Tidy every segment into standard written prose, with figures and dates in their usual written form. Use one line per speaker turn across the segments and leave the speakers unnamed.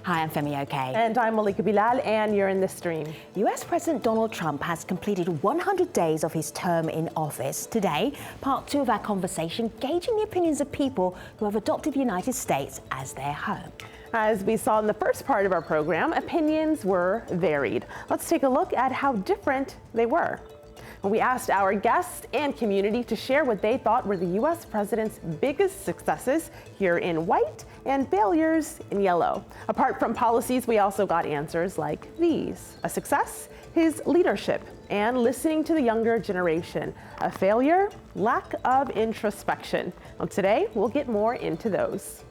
Hi, I'm Femi Oke.
And I'm Malika Bilal, and you're in the stream.
US President Donald Trump has completed 100 days of his term in office. Today, part 2 of our conversation, gauging the opinions of people who have adopted the United States as their home.
As we saw in the first part of our program, opinions were varied. Let's take a look at how different they were. We asked our guests and community to share what they thought were the U.S. president's biggest successes here in white and failures in yellow. Apart from policies, we also got answers like these. A success, his leadership and listening to the younger generation. A failure, lack of introspection. Well, today, we'll get more into those.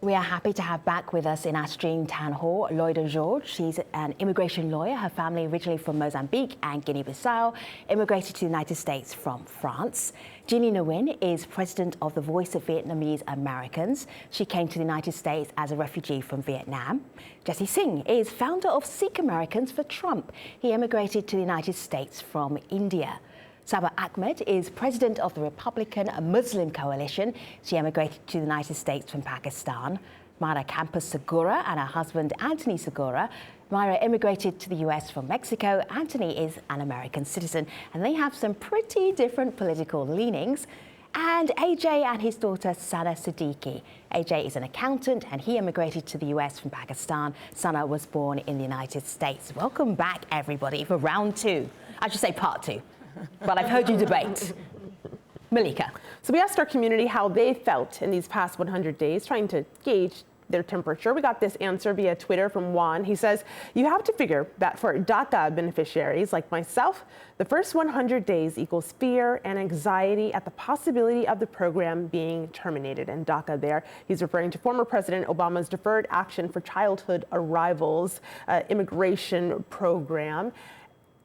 We are happy to have back with us in our stream town hall, Loida George. She's an immigration lawyer. Her family originally from Mozambique and Guinea-Bissau, immigrated to the United States from France. Jeannie Nguyen is president of the Voice of Vietnamese Americans. She came to the United States as a refugee from Vietnam. Jesse Singh is founder of Sikh Americans for Trump. He immigrated to the United States from India. Saba Ahmed is president of the Republican Muslim Coalition. She emigrated to the United States from Pakistan. Myra Campos Segura and her husband, Anthony Segura. Myra immigrated to the US from Mexico. Anthony is an American citizen, and they have some pretty different political leanings. And AJ and his daughter, Sana Siddiqui. AJ is an accountant, and he immigrated to the US from Pakistan. Sana was born in the United States. Welcome back, everybody, for round 2. I should say part 2. But I've heard you debate. Malika.
So we asked our community how they felt in these past 100 days, trying to gauge their temperature. We got this answer via Twitter from Juan. He says, you have to figure that for DACA beneficiaries like myself, the first 100 days equals fear and anxiety at the possibility of the program being terminated. And DACA there, he's referring to former President Obama's Deferred Action for Childhood Arrivals immigration program.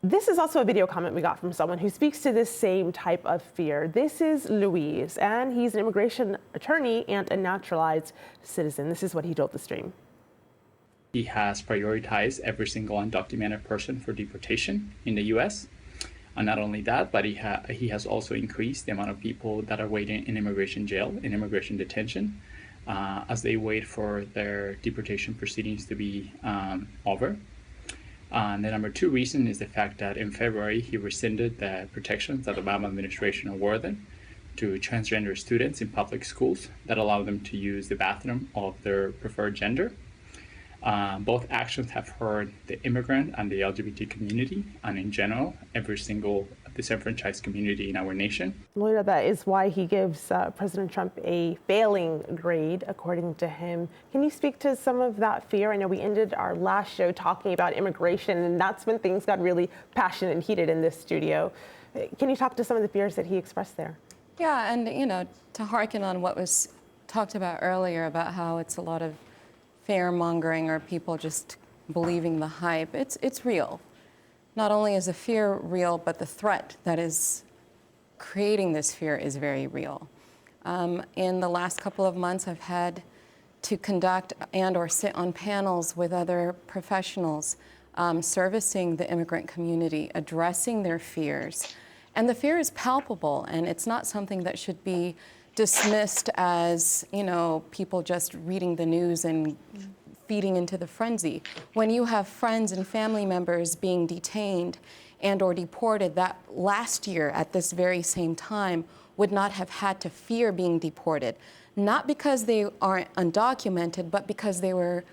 This is also a video comment we got from someone who speaks to this same type of fear. This is Luis, and he's an immigration attorney and a naturalized citizen. This is what he told the stream.
He has prioritized every single undocumented person for deportation in the U.S. And not only that, but he has also increased the amount of people that are waiting in immigration jail, in immigration detention, as they wait for their deportation proceedings to be over. And the number 2 reason is the fact that in February, he rescinded the protections that the Obama administration awarded to transgender students in public schools that allow them to use the bathroom of their preferred gender. Both actions have hurt the immigrant and the LGBT community, and in general, every single disenfranchised community in our nation.
Loida, that is why he gives President Trump a failing grade, according to him. Can you speak to some of that fear? I know we ended our last show talking about immigration, and that's when things got really passionate and heated in this studio. Can you talk to some of the fears that he expressed there?
Yeah, and to hearken on what was talked about earlier about how it's a lot of fear-mongering or people just believing the hype, it's real. Not only is the fear real, but the threat that is creating this fear is very real. In the last couple of months, I've had to conduct and or sit on panels with other professionals servicing the immigrant community, addressing their fears. And the fear is palpable, and it's not something that should be dismissed as, people just reading the news and feeding into the frenzy. When you have friends and family members being detained and or deported that last year at this very same time would not have had to fear being deported, not because they aren't undocumented, but because they were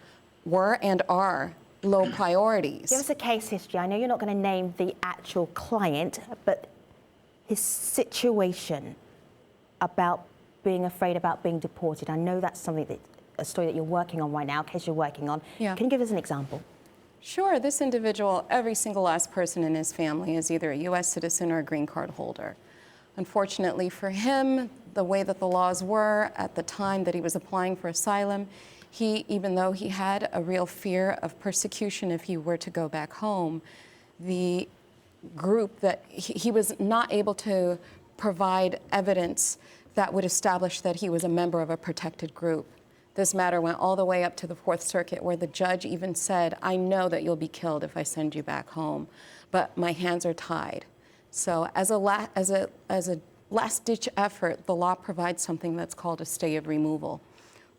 and are low priorities.
Give us a case history. I know you're not going to name the actual client, but his situation about being afraid about being deported. I know that's a story that you're working on right now, a case you're working on.
Yeah.
Can you give us an example?
Sure. This individual, every single last person in his family is either a U.S. citizen or a green card holder. Unfortunately for him, the way that the laws were at the time that he was applying for asylum, even though he had a real fear of persecution if he were to go back home, the group that he was not able to provide evidence that would establish that he was a member of a protected group. This matter went all the way up to the 4th Circuit, where the judge even said, I know that you'll be killed if I send you back home, but my hands are tied. So as a last-ditch effort, the law provides something that's called a stay of removal,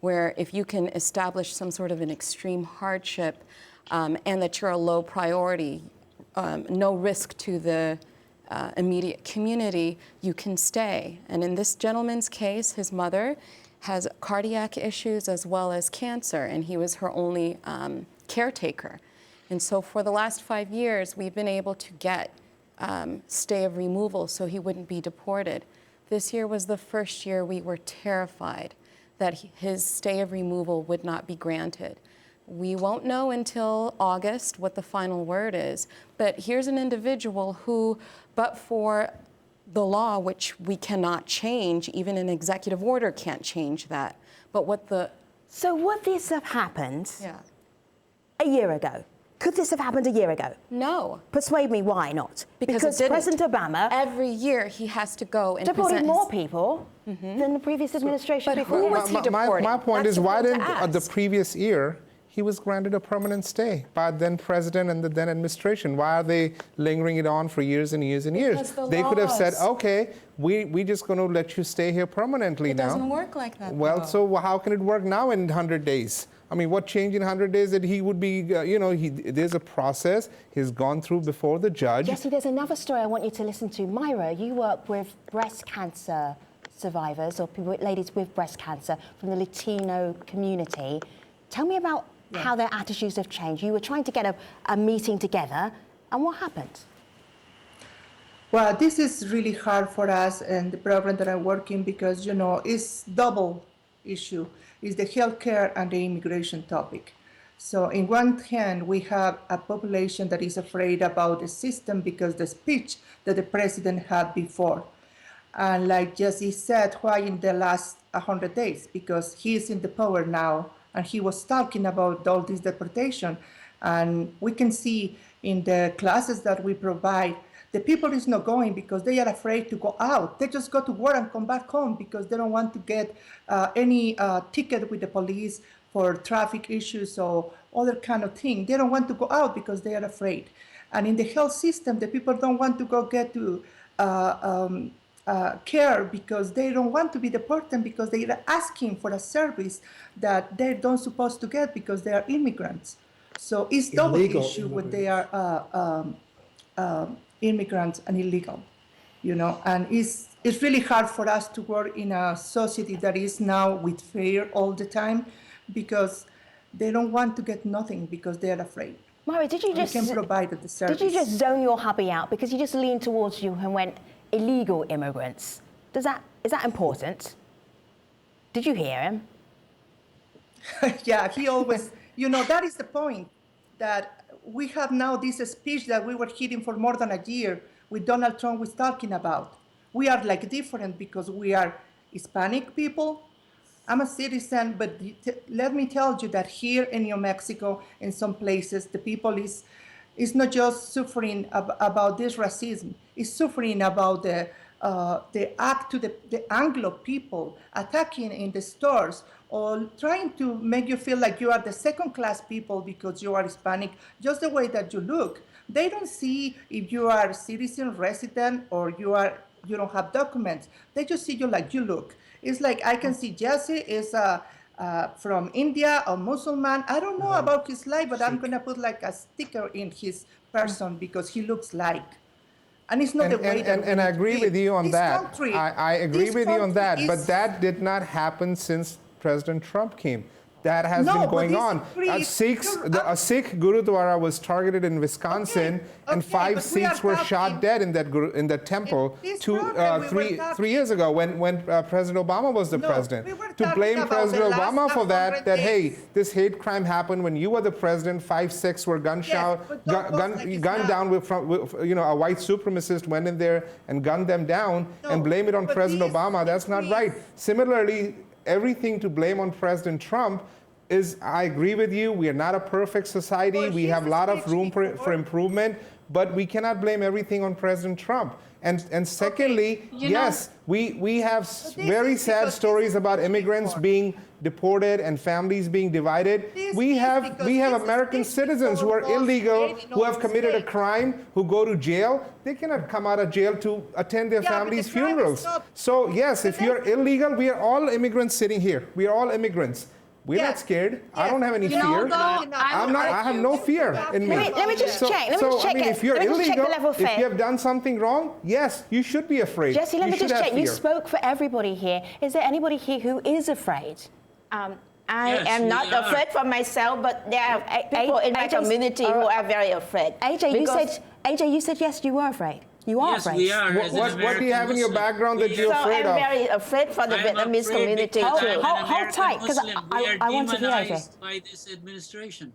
where if you can establish some sort of an extreme hardship and that you're a low priority, no risk to the immediate community, you can stay. And in this gentleman's case, his mother has cardiac issues as well as cancer, and he was her only caretaker. And so for the last 5 years, we've been able to get stay of removal so he wouldn't be deported. This year was the first year we were terrified that his stay of removal would not be granted. We won't know until August what the final word is, but here's an individual who, but for the law, which we cannot change, even an executive order can't change that, but what the...
So would this have happened
Yeah.
a year ago? Could this have happened a year ago?
No.
Persuade me why not?
Because it didn't.
President Obama
Every year he has to go and
deported
present
more
his-
people than the previous administration
but
before.
who was he deporting?
My point
That's
is, why
important
didn't
to
the
ask.
previous year he was granted a permanent stay by then president and the then administration? Why are they lingering it on for years and years and years?
Because the
They could have said,
laws.
okay, we just going to let you stay here permanently
It
now.
doesn't work like that.
Well,
though.
so how can it work now in 100 days? I mean, what changed in 100 days that he would be, there's a process he's gone through before the judge.
Jesse, there's another story I want you to listen to. Myra, you work with breast cancer survivors or people, ladies with breast cancer from the Latino community. Tell me about how their attitudes have changed. You were trying to get a meeting together, and what happened?
Well, this is really hard for us and the program that I'm working because, it's double issue. It's the healthcare and the immigration topic. So in one hand, we have a population that is afraid about the system because the speech that the president had before. And like Jesse said, why in the last 100 days? Because he is in the power now, and he was talking about all this deportation. And we can see in the classes that we provide, the people is not going because they are afraid to go out. They just go to work and come back home because they don't want to get any ticket with the police for traffic issues or other kind of thing. They don't want to go out because they are afraid. And in the health system, the people don't want to go get to care because they don't want to be deported because they are asking for a service that they don't supposed to get because they are immigrants. So it's double
Illegal
issue when they are immigrants and illegal, and it's really hard for us to work in a society that is now with fear all the time because they don't want to get nothing because they are afraid.
Myra, did you
We can provide the service.
Did you just zone your hubby out because he just leaned towards you and went illegal immigrants? Is that important? Did you hear him?
Yeah, he always, that is the point, that we have now this speech that we were hearing for more than a year with Donald Trump was talking about. We are like different because we are Hispanic people. I'm a citizen, but let me tell you that here in New Mexico, in some places, the people is not just suffering about this racism, it's suffering about the act to the Anglo people attacking in the stores or trying to make you feel like you are the second-class people because you are Hispanic, just the way that you look. They don't see if you are a citizen, resident, or you don't have documents. They just see you like you look. It's like I can see Jesse is from India or Muslim. I don't know about his life, but I'm gonna put like a sticker in his person because he looks like. And it's not the way that
and I agree with you on that. I agree with you on that, but that did not happen since President Trump came. That has been going on. A Sikh Gurudwara was targeted in Wisconsin, and 5 Sikhs were shot dead in that temple 3 years ago when President Obama was the president. To blame President Obama for that, hey, this hate crime happened when you were the president. 5 Sikhs were gunned down with a white supremacist went in there and gunned them down, and blame it on President Obama. That's not right. Similarly, everything to blame on President Trump is, I agree with you, we are not a perfect society.
Well,
we have a lot of room for improvement, but we cannot blame everything on President Trump. And secondly, yes, we have very sad stories about immigrants being deported and families being divided. We have American citizens who are illegal, who have committed a crime, who go to jail. They cannot come out of jail to attend their families' funerals. So yes, if you're illegal, we are all immigrants sitting here. We are all immigrants. We're not scared. I don't have any fear. I have no fear in me.
Let me just check.
I mean, if you're illegal, if you have done something wrong, yes, you should be afraid.
Jesse, let me just check.
Fear.
You spoke for everybody here. Is there anybody here who is afraid?
I am not afraid for myself, but there are people in my community who are very afraid.
AJ, you said yes, you were afraid. You are afraid.
Yes, we are.
What do you have in your background that you're afraid of?
So I'm very afraid for the Vietnamese community too.
Hold tight, because I want to hear AJ.
By this administration.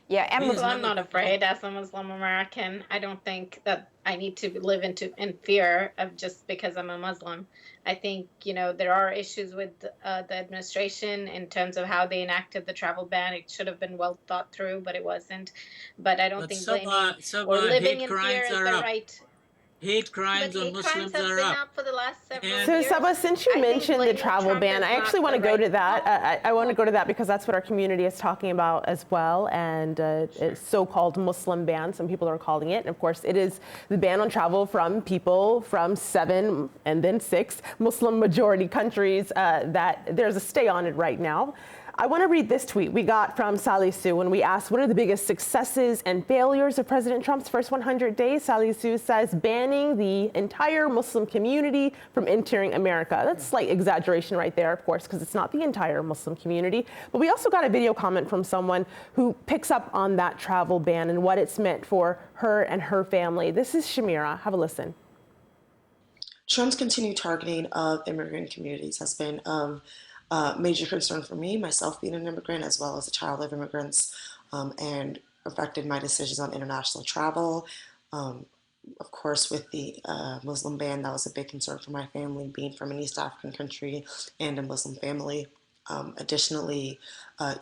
Yeah,
I'm not afraid as a Muslim American. I don't think that I need to live in fear of just because I'm a Muslim. I think, there are issues with the administration in terms of how they enacted the travel ban. It should have been well thought through, but it wasn't. But I don't think blaming or living in fear is the right.
Hate crimes on Muslims are up.
For the last several
So
years.
Sabah, since you mentioned the travel
Trump
ban,
is
I actually
not
want to
the
go
right
to that. I want to go to that because that's what our community is talking about as well, and it's so-called Muslim ban, some people are calling it. And of course, it is the ban on travel from people from 7 and then 6 Muslim majority countries that there's a stay on it right now. I want to read this tweet we got from Sally Sue when we asked what are the biggest successes and failures of President Trump's first 100 days. Sally Sue says banning the entire Muslim community from entering America. That's slight exaggeration right there, of course, because it's not the entire Muslim community. But we also got a video comment from someone who picks up on that travel ban and what it's meant for her and her family. This is Shamira. Have a listen.
Trump's continued targeting of immigrant communities has been major concern for me, myself being an immigrant as well as a child of immigrants, and affected my decisions on international travel. Of course, with the Muslim ban, that was a big concern for my family, being from an East African country and a Muslim family. Additionally,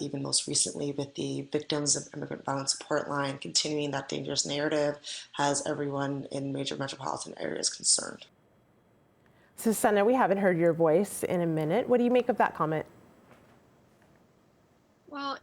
even most recently with the Victims of Immigrant Violence Support Line, continuing that dangerous narrative has everyone in major metropolitan areas concerned.
Susanna, we haven't heard your voice in a minute. What do you make of that comment?
Well,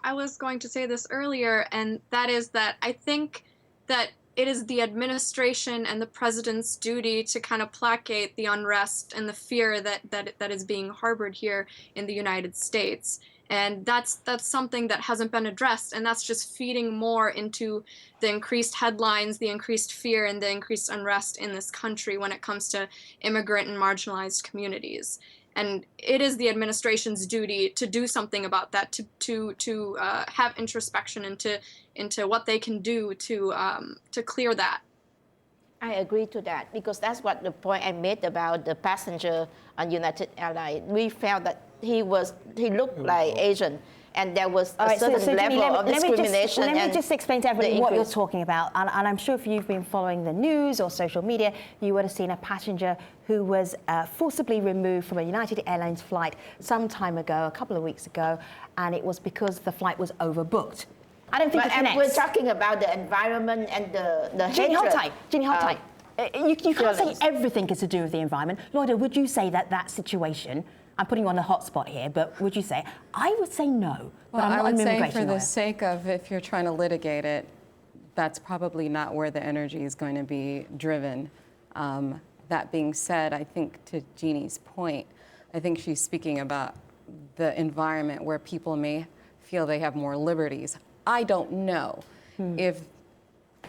I was going to say this earlier, and that is that I think that it is the administration and the president's duty to kind of placate the unrest and the fear that is being harbored here in the United States. And that's something that hasn't been addressed, and that's just feeding more into the increased headlines, the increased fear, and the increased unrest in this country when it comes to immigrant and marginalized communities. And it is the administration's duty to do something about that, to have introspection into what they can do to clear that.
I agree to that because that's what the point I made about the passenger on United Airlines. We felt that he looked like Asian, and there was a certain level of discrimination.
Let me just explain to everybody what you're talking about. And I'm sure if you've been following the news or social media, you would have seen a passenger who was forcibly removed from a United Airlines flight some time ago, a couple of weeks ago, and it was because the flight was overbooked. I don't think it connects.
We're talking about the environment and the
Ginny, hold tight. Ginny, hold tight. You can't say
journalists.
everything is to do with the environment. Lloyda, would you say that situation, I'm putting you on the hot spot here, but would you say, I would say no, but
Well,
I'm not
I would
an
say
immigration
for the
lawyer.
sake of if you're trying to litigate it, that's probably not where the energy is going to be driven. That being said, I think to Jeannie's point, I think she's speaking about the environment where people may feel they have more liberties. I don't know if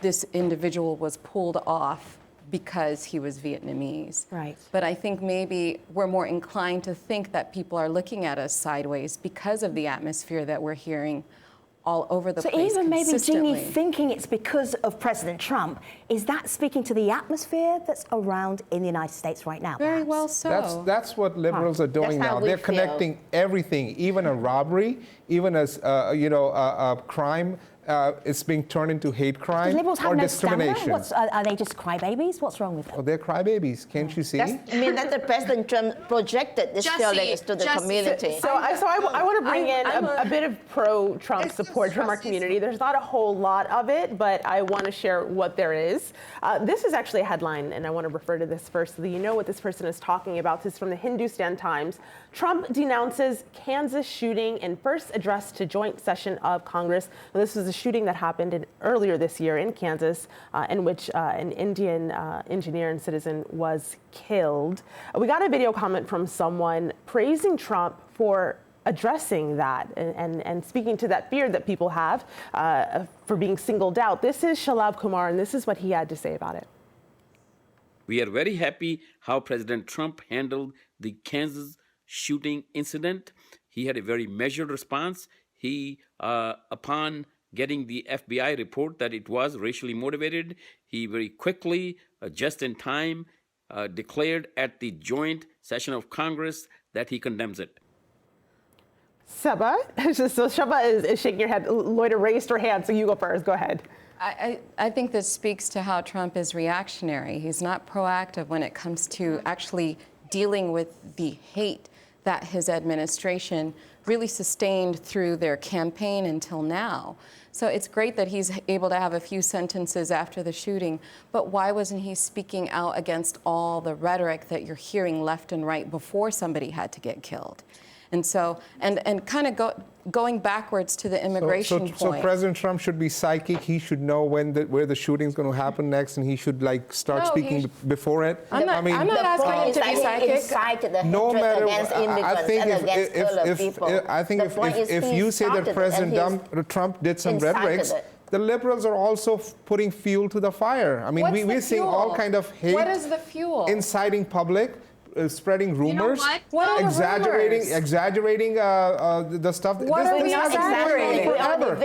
this individual was pulled off because he was Vietnamese.
Right.
But I think maybe we're more inclined to think that people are looking at us sideways because of the atmosphere that we're hearing all over the place
So even maybe
consistently.
Jeannie thinking it's because of President Trump, is that speaking to the atmosphere that's around in the United States right now?
Very
perhaps?
well so.
That's what liberals are doing
That's how
now.
we
They're
feel.
connecting everything, even a robbery, even a crime it's being turned into hate crime
Liberals have
or
no stamina?
discrimination.
Are they just crybabies? What's wrong with them?
Oh, they're crybabies, can't you see?
I mean that the President Trump projected this feelings to the community.
So I want to bring in a bit of pro-Trump support from our community. There's not a whole lot of it, but I want to share what there is. This is actually a headline, and I want to refer to this first so that you know what this person is talking about. This is from the Hindustan Times. Trump denounces Kansas shooting in first address to joint session of Congress. Now, this was a shooting that happened earlier this year in Kansas, in which an Indian engineer and citizen was killed. We got a video comment from someone praising Trump for addressing that and speaking to that fear that people have for being singled out. This is Shalab Kumar, and this is what he had to say about it.
We are very happy how President Trump handled the Kansas shooting incident. He had a very measured response. He, upon getting the FBI report that it was racially motivated, he very quickly, just in time, declared at the joint session of Congress that he condemns it.
Saba, so Shaba is shaking your head. Loida raised her hand, so you go first. Go ahead.
I think this speaks to how Trump is reactionary. He's not proactive when it comes to actually dealing with the hate that his administration really sustained through their campaign until now. So it's great that he's able to have a few sentences after the shooting, but why wasn't he speaking out against all the rhetoric that you're hearing left and right before somebody had to get killed? And so, and kind of going backwards to the immigration point.
So President Trump should be psychic. He should know where the shooting's going to happen next, and he should start speaking before it.
I'm not asking him to be psychic.
Incited the
No
hatred
matter,
against immigrants
I think
and against colored people.
I think if you say that President Trump did some rhetorics, the liberals are also putting fuel to the fire. I mean, we're seeing all kind of hate.
What is the fuel?
Inciting public. Spreading rumors,
What are
exaggerating the stuff.
What are we exaggerating?
Forever.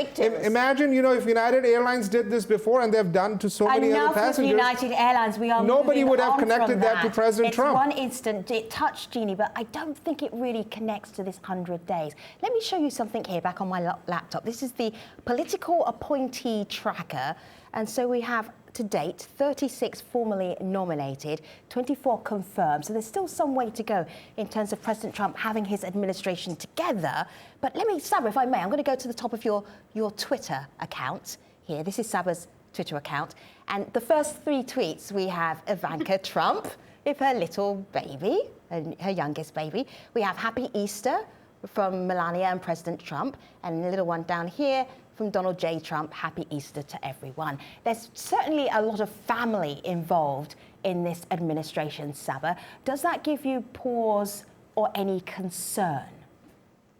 Imagine, if United Airlines did this before, and they've done to so many other passengers.
Enough with United Airlines. We are
Nobody would have connected that to President Trump.
One instant it touched Jeannie, but I don't think it really connects to this 100 days. Let me show you something here back on my laptop. This is the political appointee tracker, and so we have to date 36 formally nominated, 24 confirmed. So there's still some way to go in terms of President Trump having his administration together. But let me, Saba, if I may, I'm going to go to the top of your Twitter account here. This is Saba's Twitter account. And the first 3 tweets, we have Ivanka Trump with her little baby, her youngest baby. We have Happy Easter from Melania and President Trump. And the little one down here from Donald J. Trump, Happy Easter to everyone. There's certainly a lot of family involved in this administration, Saba. Does that give you pause or any concern?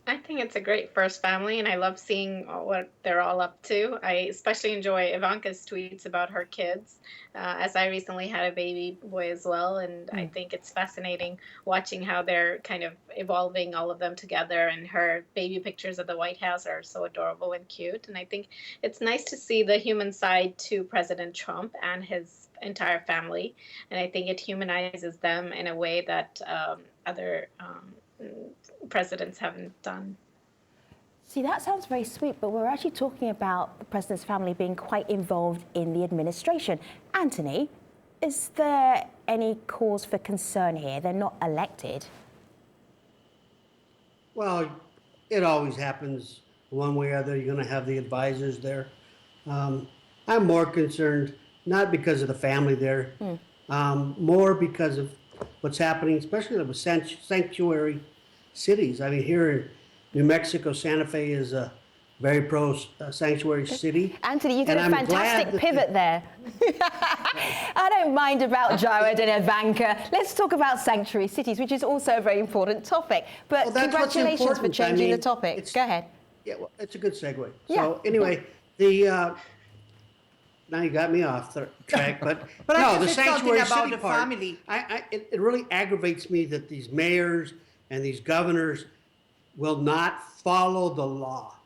I think it's a great first family, and I love seeing what they're all up to. I especially enjoy Ivanka's tweets about her kids, as I recently had a baby boy as well, and I think it's fascinating watching how they're kind of evolving, all of them together, and her baby pictures at the White House are so adorable and cute, and I think it's nice to see the human side to President Trump and his entire family, and I think it humanizes them in a way that other presidents haven't done.
See, that sounds very sweet, but we're actually talking about the president's family being quite involved in the administration. Anthony, is there any cause for concern here? They're not elected.
Well, it always happens one way or other. You're going to have the advisors there. I'm more concerned, not because of the family there, more because of what's happening, especially with sanctuary cities. I mean, here in New Mexico, Santa Fe is a very pro-sanctuary city.
Anthony, you did a fantastic pivot there. I don't mind about Jared and Ivanka. Let's talk about sanctuary cities, which is also a very important topic. But congratulations for changing the topic. Go ahead.
Yeah, well, it's a good segue.
Yeah.
So anyway, now you got me off the track, but
But
no,
I
the
just said
sanctuary
something about
city
the
part.
family.
It really aggravates me that these mayors and these governors will not follow the law,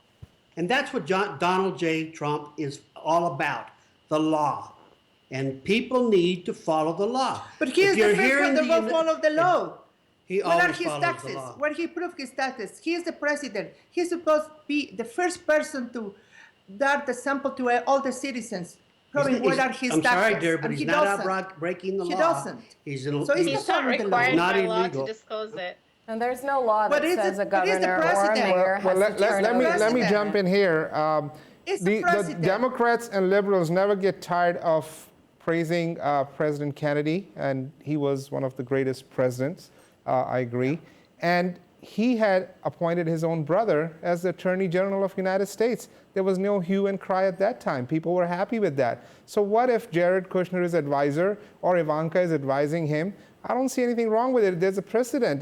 and that's what Donald J. Trump is all about: the law. And people need to follow the law.
But he's the first one that will follow the law.
He
What are
always
his
follows
taxes?
the law.
When he proved his taxes, he is the president. He's supposed to be the first person to that the sample to all the citizens, proving what are his
I'm
taxes.
sorry, dear, but
and
he's
he
not
doesn't.
out breaking the law.
He doesn't.
He's
So it's
He's not required
Not
by law
illegal.
to disclose it.
And there's no law that
But is
says
it-
a
but is the
governor or a
president-
mayor
Well,
has to turn
let
over.
me jump in here.
It's the
The
president.
Democrats and liberals never get tired of praising President Kennedy, and he was one of the greatest presidents. I agree. And he had appointed his own brother as the Attorney General of the United States. There was no hue and cry at that time. People were happy with that. So what if Jared Kushner is advisor or Ivanka is advising him? I don't see anything wrong with it. There's a precedent.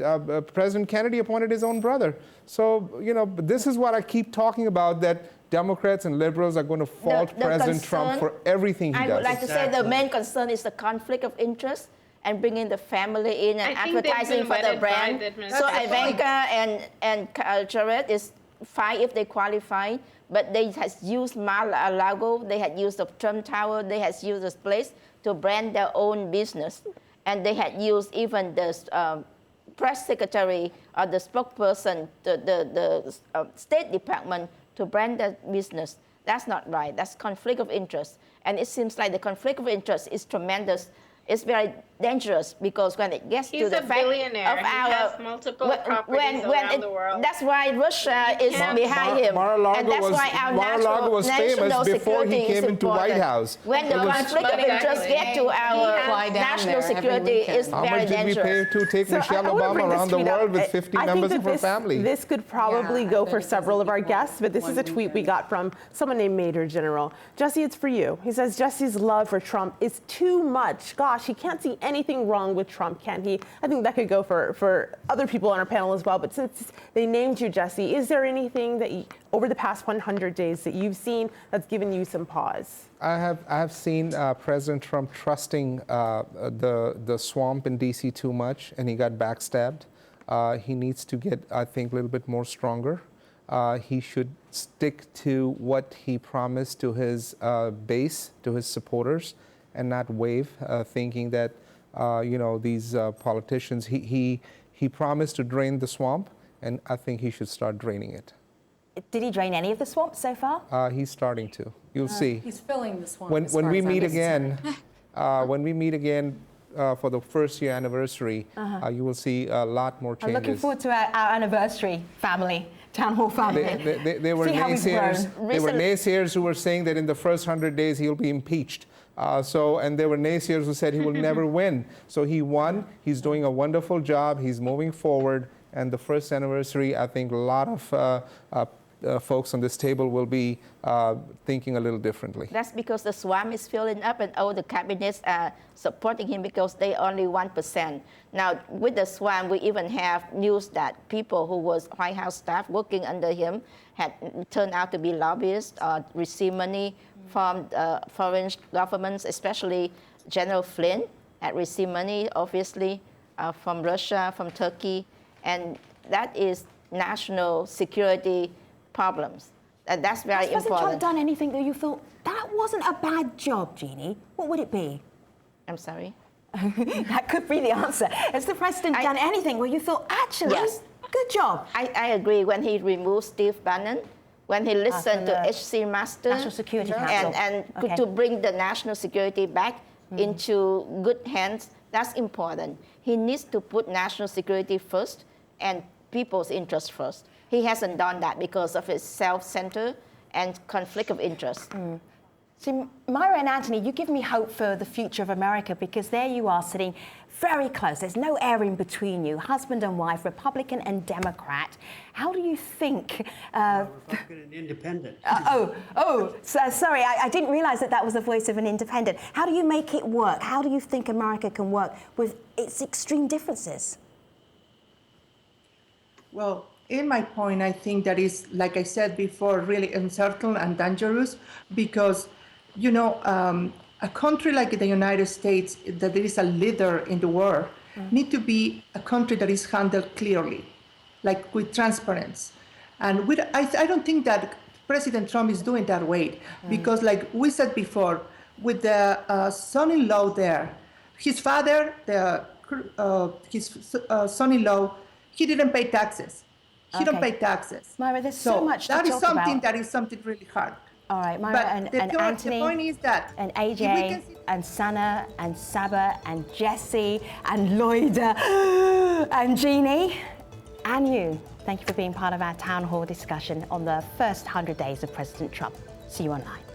President Kennedy appointed his own brother. So, this is what I keep talking about, that Democrats and liberals are going to fault President Trump for everything he does.
I would like to say the main concern is the conflict of interest and bringing the family in and
I think they've
advertising
been
for the
vetted by
brand.
the
So
administration.
Ivanka and Jared is fine if they qualify, but they has used Mar-a-Lago, they had used the Trump Tower, they has used this place to brand their own business, and they had used even the press secretary or the spokesperson, the State Department to brand their business. That's not right. That's conflict of interest. And it seems like the conflict of interest is tremendous. It's very dangerous because when it gets
He's
to the
a
fact
billionaire.
of
He
our
has multiple properties around the world.
that's why Russia is behind him, and that's why our
Mar-a-Lago was famous
national
before he
security
came
is
into White
important.
House.
When the
It was-
conflict of interest get to our
fly down
national
there every
security,
weekend.
is
How
very
much did we pay
dangerous.
to take
So
Michelle
I wanna
Obama
bring this
around the
tweet up.
world with 50
I think
members
that
of her family?
This could probably
Yeah,
go
I
for
bet it
several
doesn't
of our
equal
guests, but this is a
one
tweet we
weekend.
got from someone named Major General. Jesse, it's for you. He says, Jesse's love for Trump is too much. Gosh, he can't see anything wrong with Trump, can he? I think that could go for other people on our panel as well, but since they named you, Jesse, is there anything that over the past 100 days that you've seen that's given you some pause?
I have seen President Trump trusting the swamp in D.C. too much, and he got backstabbed. He needs to get, I think, a little bit more stronger. He should stick to what he promised to his base, to his supporters, and not wave, thinking that these politicians. He promised to drain the swamp, and I think he should start draining it.
Did he drain any of the swamp so far?
He's starting to. You'll see.
He's filling the swamp.
When
as far
we
as I'm
meet
concerned.
again, for the first year anniversary, you will see a lot more
I'm
changes.
looking forward to our anniversary family, town hall family.
They were
See how we've
naysayers.
grown.
They were naysayers who were saying that in the first 100 days he'll be impeached. And there were naysayers who said he will never win. So he won. He's doing a wonderful job. He's moving forward. And the first anniversary, I think a lot of folks on this table will be thinking a little differently.
That's because the swamp is filling up and all the cabinets are supporting him because they only 1%. Now, with the swamp, we even have news that people who was White House staff working under him had turned out to be lobbyists or receive money from foreign governments, especially General Flynn had received money, obviously, from Russia, from Turkey, and that is national security problems. And that's very
Has President
important.
Trump done anything that you thought, that wasn't a bad job, Jeannie? What would it be?
I'm sorry?
That could be the answer. Has the president done anything where you thought, actually,
Yes.
good job?
I agree. When he removed Steve Bannon, when he listened to H.C. Master,
National Security Council.
and
Okay.
to bring the national security back into good hands, that's important. He needs to put national security first and people's interest first. He hasn't done that because of his self-centered and conflict of interest.
So, Myra and Anthony, you give me hope for the future of America because there you are sitting very close. There's no air in between you, husband and wife, Republican and Democrat. How do you think...
Republican and independent.
Sorry, I didn't realize that was the voice of an independent. How do you make it work? How do you think America can work with its extreme differences?
Well, in my point, I think that is, like I said before, really uncertain and dangerous because, a country like the United States, that there is a leader in the world, need to be a country that is handled clearly, like with transparency. And I don't think that President Trump is doing that way because, like we said before, with the son-in-law there, his father, his son-in-law, he didn't pay taxes. He don't pay taxes.
Myra, there's so much to
that is
talk
something
about.
that is something really hard.
All right, Myra and Anthony,
the point is that
and AJ, and Sana, and Saba, and Jesse, and Loida, and Jeannie, and you. Thank you for being part of our town hall discussion on the first 100 days of President Trump. See you online.